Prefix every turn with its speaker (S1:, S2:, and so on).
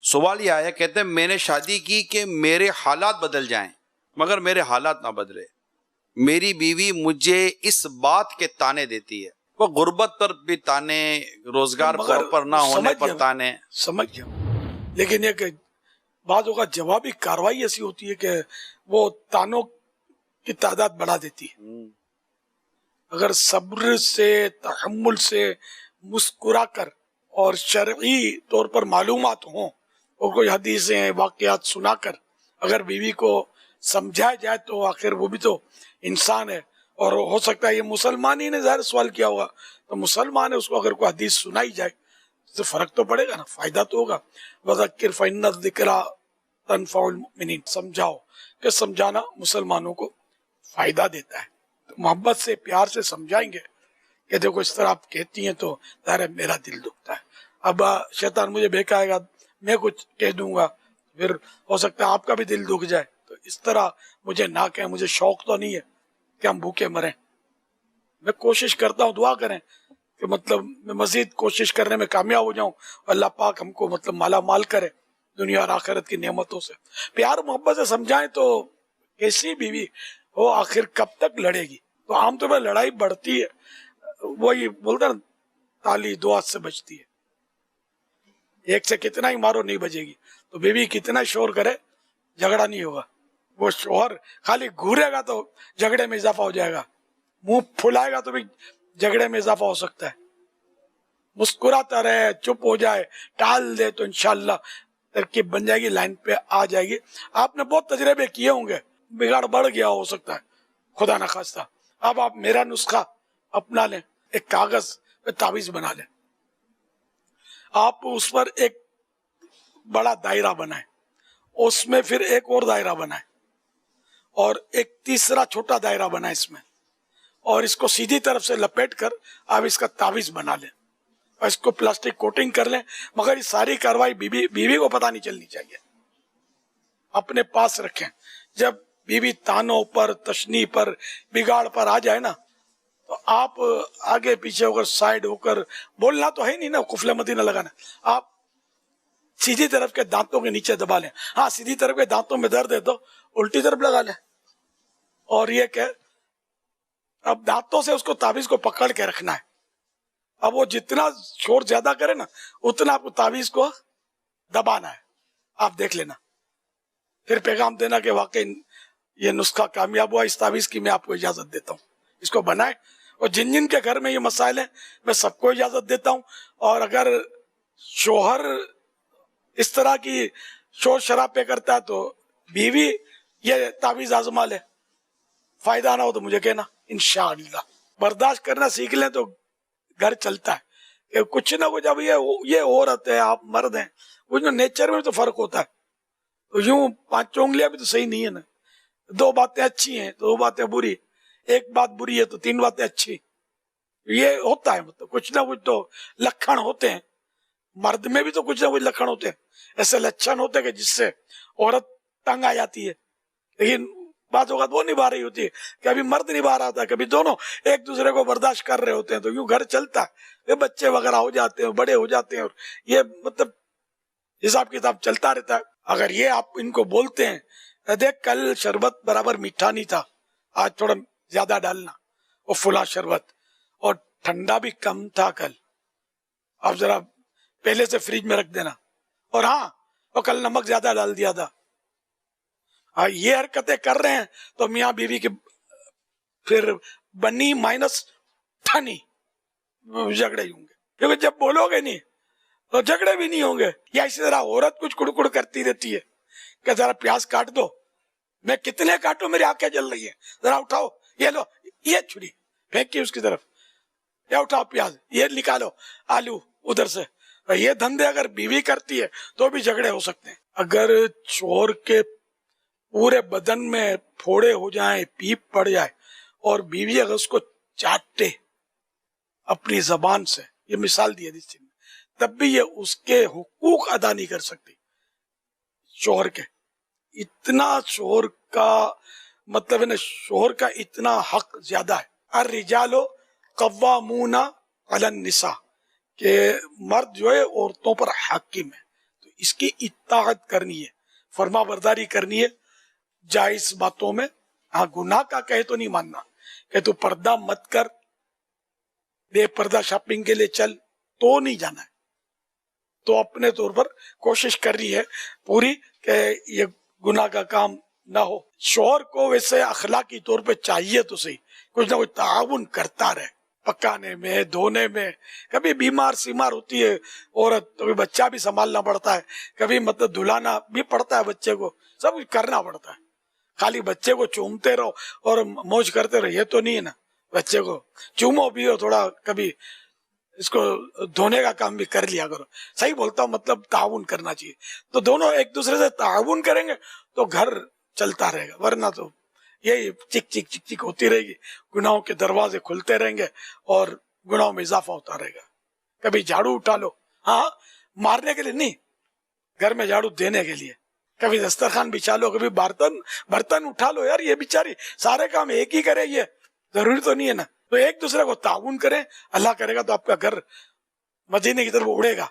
S1: سوال یہ آیا، کہتے ہیں میں نے شادی کی کہ میرے حالات بدل جائیں مگر میرے حالات نہ بدلے. میری بیوی مجھے اس بات کے تانے دیتی ہے، وہ غربت پر بھی تانے، روزگار پر نہ ہونے پر تانے.
S2: سمجھ گیا، لیکن یہ کہ بعض اوقات جوابی کاروائی ایسی ہوتی ہے کہ وہ تانوں کی تعداد بڑھا دیتی ہے. اگر صبر سے، تحمل سے، مسکرا کر اور شرعی طور پر معلومات ہوں اور کوئی حدیثیں، واقعات سنا کر اگر بیوی کو سمجھایا جائے تو آخر وہ بھی تو انسان ہے. اور ہو سکتا ہے یہ مسلمان ہی نے ظاہر سوال کیا ہوگا، تو مسلمان ہے، اس کو اگر کوئی حدیث سنائی جائے تو فرق تو پڑے گا نا، فائدہ تو ہوگا. وَذَكِّرْ فَإِنَّ الذِّكْرَىٰ تَنفَعُ الْمُؤْمِنِينَ، سمجھاؤ کہ سمجھانا مسلمانوں کو فائدہ دیتا ہے. تو محبت سے، پیار سے سمجھائیں گے کہ دیکھو اس طرح آپ کہتی ہیں تو ظاہر ہے میرا دل دکھتا ہے. اب شیطان مجھے بہکائے گا، میں کچھ کہہ دوں گا، پھر ہو سکتا ہے آپ کا بھی دل دکھ جائے. تو اس طرح مجھے نہ کہیں، مجھے شوق تو نہیں ہے کہ ہم بھوکے مریں. میں کوشش کرتا ہوں، دعا کریں کہ مطلب میں مزید کوشش کرنے میں کامیاب ہو جاؤں، اللہ پاک ہم کو مطلب مالا مال کرے دنیا اور آخرت کی نعمتوں سے. پیار محبت سے سمجھائیں تو کیسی بیوی وہ آخر کب تک لڑے گی؟ تو عام طور پر لڑائی بڑھتی ہے، وہی بولتا نا تالی دو ہاتھ سے بجتی ہے، ایک سے کتنا ہی مارو نہیں بجے گی. تو بیوی کتنا شور کرے جھگڑا نہیں ہوگا. وہ شوہر خالی گھورے گا تو جھگڑے میں اضافہ ہو جائے گا، منہ پھلائے گا تو بھی جھگڑے میں اضافہ ہو سکتا ہے. مسکراتا رہے، چپ ہو جائے، ٹال دے تو انشاءاللہ ترکیب بن جائے گی، لائن پہ آ جائے گی. آپ نے بہت تجربے کیے ہوں گے، بگاڑ بڑھ گیا ہو سکتا ہے، خدا نہ خواستہ. اب آپ میرا نسخہ اپنا لیں، ایک کاغذ پہ تعویذ بنا لیں، آپ اس پر ایک بڑا دائرہ بنائیں، اس میں پھر ایک اور دائرہ بنائیں، اور ایک تیسرا چھوٹا دائرہ بنائیں اس میں، اور اس کو سیدھی طرف سے لپیٹ کر آپ اس کا تعویذ بنا لیں اور اس کو پلاسٹک کوٹنگ کر لیں. مگر یہ ساری کاروائی بیوی کو پتہ نہیں چلنی چاہیے، اپنے پاس رکھیں. جب بیوی تانوں پر، تشنیع پر، بگاڑ پر آ جائے نا تو آپ آگے پیچھے ہو کر، سائڈ ہو کر، بولنا تو ہے نہیں نا، قفل مدینہ لگانا. آپ سیدھی طرف کے دانتوں کے نیچے دبا لیں. ہاں سیدھی طرف کے دانتوں میں درد ہے تو الٹی طرف لگا لیں، اور یہ کہ اب دانتوں سے اس کو تعویذ کو پکڑ کے رکھنا ہے. اب وہ جتنا شور زیادہ کرے نا اتنا آپ کو تعویذ کو دبانا ہے. آپ دیکھ لینا، پھر پیغام دینا کہ واقعی یہ نسخہ کامیاب ہوا، اس تعویذ کی میں آپ کو اجازت دیتا ہوں، اس کو بنائیں. اور جن جن کے گھر میں یہ مسائل ہیں میں سب کو اجازت دیتا ہوں. اور اگر شوہر اس طرح کی شور شرابے کرتا ہے تو بیوی یہ تعویذ آزما لے، فائدہ نہ ہو تو مجھے کہنا، انشاءاللہ. برداشت کرنا سیکھ لیں تو گھر چلتا ہے. کہ کچھ نہ کچھ، اب یہ عورت ہے، آپ مرد ہیں، کچھ نہ نیچر میں تو فرق ہوتا ہے. تو یوں 5 انگلیاں بھی تو صحیح نہیں ہے نا، 2 باتیں اچھی ہیں، 2 باتیں بری، 1 بات بری ہے تو 3 باتیں اچھی. یہ ہوتا ہے، مطلب کچھ نہ کچھ تو لکھن ہوتے ہیں. مرد میں بھی تو کچھ نہ کچھ لکھن ہوتے ہیں، ایسے لچھن ہوتے ہیں کہ جس سے عورت تنگ آ جاتی ہے. لیکن بعض اوقات وہ نبھا رہی ہوتی ہے، کبھی مرد نبھا رہا ہوتا ہے، کبھی دونوں ایک دوسرے کو برداشت کر رہے ہوتے ہیں. تو یوں گھر چلتا ہے، یہ بچے وغیرہ ہو جاتے ہیں، بڑے ہو جاتے ہیں، اور یہ مطلب حساب کتاب چلتا رہتا ہے. اگر یہ آپ ان کو بولتے ہیں، دیکھ کل شربت برابر میٹھا نہیں تھا، آج تھوڑا زیادہ ڈالنا، وہ فلاں شربت، اور ٹھنڈا بھی کم تھا کل، آپ ذرا پہلے سے فریج میں رکھ دینا. اور ہاں، اور کل نمک زیادہ ڈال دیا تھا. یہ حرکتیں کر رہے ہیں تو میاں بیوی کے پھر بنی مائنس ٹھنی جھگڑے ہوں گے، کیونکہ جب بولو گے نہیں تو جھگڑے بھی نہیں ہوں گے. یا اسی طرح عورت کچھ کڑکڑ کرتی رہتی ہے کہ ذرا پیاز کاٹ دو، میں کتنے کاٹوں، میری آنکھیں جل رہی ہیں، ذرا اٹھاؤ، یہ لو، یہ چھری پھینکی اس کی طرف، یہ اٹھاؤ پیاز، یہ نکالو آلو ادھر سے. یہ دھندے اگر بیوی کرتی ہے تو بھی جھگڑے ہو سکتے ہیں. اگر شوہر کے پورے بدن میں پھوڑے ہو جائیں، پیپ پڑ جائے، اور بیوی اگر اس کو چاٹے اپنی زبان سے، یہ مثال دی ہے اس چیز میں، تب بھی یہ اس کے حقوق ادا نہیں کر سکتی شوہر کے. اتنا شوہر کا مطلب ہے نا، شوہر کا اتنا حق زیادہ ہے. الرجال قوامون علی النساء، کہ مرد جو ہے عورتوں پر حاکم ہے. تو اس کی اطاعت کرنی ہے، فرما برداری کرنی ہے جائز باتوں میں. ہاں گناہ کا کہے تو نہیں ماننا کہ تو پردہ مت کر، بے پردہ شاپنگ کے لیے چل، تو نہیں جانا ہے. تو اپنے طور پر کوشش کر رہی ہے پوری کہ یہ گناہ کا کام نہ ہو. شوہر کو ویسے اخلاقی طور پہ چاہیے تو صحیح کچھ نہ کچھ تعاون کرتا رہے، پکانے میں، دھونے میں. کبھی بیمار سیمار ہوتی ہے عورت، کبھی بچہ بھی سنبھالنا پڑتا ہے، کبھی مطلب دھلانا بھی پڑتا ہے بچے کو، سب کچھ کرنا پڑتا ہے. خالی بچے کو چومتے رہو اور موج کرتے رہو یہ تو نہیں ہے نا. بچے کو چومو بھی ہو، تھوڑا کبھی اس کو دھونے کا کام بھی کر لیا کرو. صحیح بولتا ہوں، مطلب تعاون کرنا چاہیے. تو دونوں ایک دوسرے سے تعاون کریں گے تو گھر چلتا رہے گا، ورنہ تو یہی چک چک چک چک ہوتی رہے گی، گناہوں کے دروازے کھلتے رہیں گے اور گناہوں میں اضافہ ہوتا رہے گا. کبھی جھاڑو اٹھا لو، ہاں مارنے کے لیے نہیں، گھر میں جھاڑو دینے کے لیے. کبھی دسترخوان بچھا لو، کبھی برتن اٹھا لو. یار یہ بیچاری سارے کام ایک ہی کرے، یہ ضروری تو نہیں ہے نا. تو ایک دوسرے کو تعاون کریں، اللہ کرے گا تو آپ کا گھر مدینے کی طرف اڑے گا.